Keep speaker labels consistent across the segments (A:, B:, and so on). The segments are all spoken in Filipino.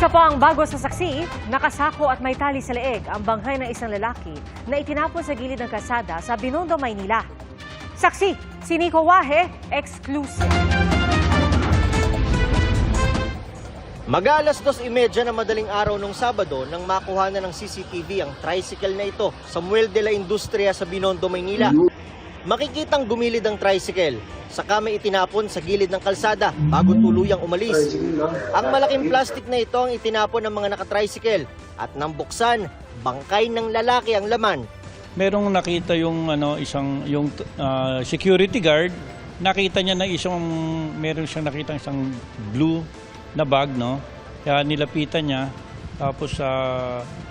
A: Isa po ang bago sa saksi, nakasako at may tali sa leeg ang bangkay ng isang lalaki na itinapon sa gilid ng kalsada sa Binondo, Maynila. Saksi, si Nico Wahe, exclusive.
B: Mag-alas 2:30 na madaling araw nung Sabado nang makuha na ng CCTV ang tricycle na ito sa Muelle de la Industria sa Binondo, Maynila. Makikitang gumilid ang tricycle, saka may itinapon sa gilid ng kalsada bago tuluyang umalis. Ang malaking plastic na ito ang itinapon ng mga nakatricycle at nang buksan, bangkay ng lalaki ang laman.
C: Merong nakita yung security guard, nakita niya na meron siyang nakita isang blue na bag, no? Kaya nilapitan niya, tapos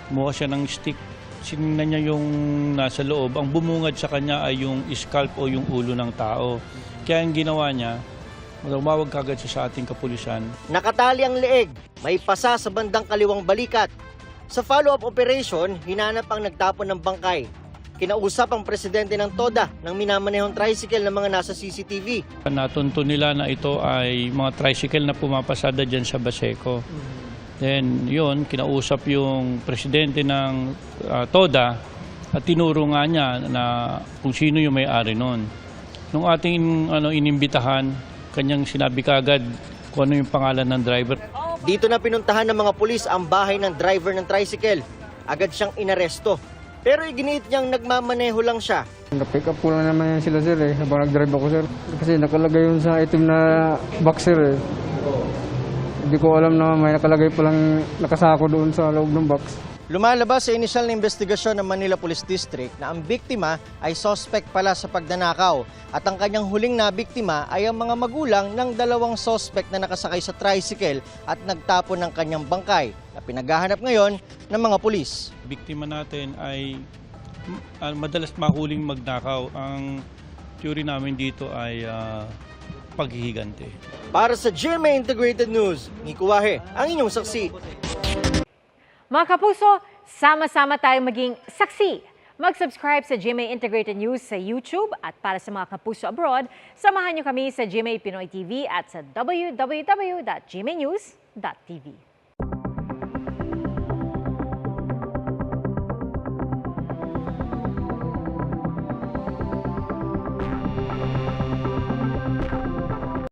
C: kumuha siya ng stick. Sinignan niya yung nasa loob. Ang bumungad sa kanya ay yung scalp o yung ulo ng tao. Kaya ang ginawa niya, tumawag kagad siya sa ating kapulisan.
B: Nakatali ang leeg, may pasa sa bandang kaliwang balikat. Sa follow-up operation, hinanap ang nagtapon ng bangkay. Kinausap ang presidente ng TODA ng minamanehong tricycle ng mga nasa CCTV.
C: Natunto nila na ito ay mga tricycle na pumapasada dyan sa Baseco. Then yun, kinausap yung presidente ng TODA at tinuro nga niya na kung sino yung may-ari nun. Nung ating inimbitahan, kanyang sinabi kagad kung ano yung pangalan ng driver.
B: Dito na pinuntahan ng mga pulis ang bahay ng driver ng tricycle. Agad siyang inaresto. Pero iginiit niyang nagmamaneho lang siya.
D: Na-pick up ko lang naman yan sila sir habang nag-drive ako sir. Kasi nakalagay yun sa item na box sir Hindi ko alam na may nakalagay palang nakasako doon sa loob ng box.
B: Lumalabas sa inisyal na investigasyon ng Manila Police District na ang biktima ay suspect pala sa pagnanakaw at ang kanyang huling na biktima ay ang mga magulang ng dalawang suspect na nakasakay sa tricycle at nagtapon ng kanyang bangkay na pinaghahanap ngayon ng mga pulis.
C: Biktima natin ay madalas mahuling magnakaw. Ang theory namin dito ay paghihigante.
B: Para sa GMA Integrated News, Nico Wahe, ang inyong saksi.
A: Mga kapuso, sama-sama tayong maging saksi. Mag-subscribe sa GMA Integrated News sa YouTube at para sa mga kapuso abroad, samahan niyo kami sa GMA Pinoy TV at sa www.gmanews.tv.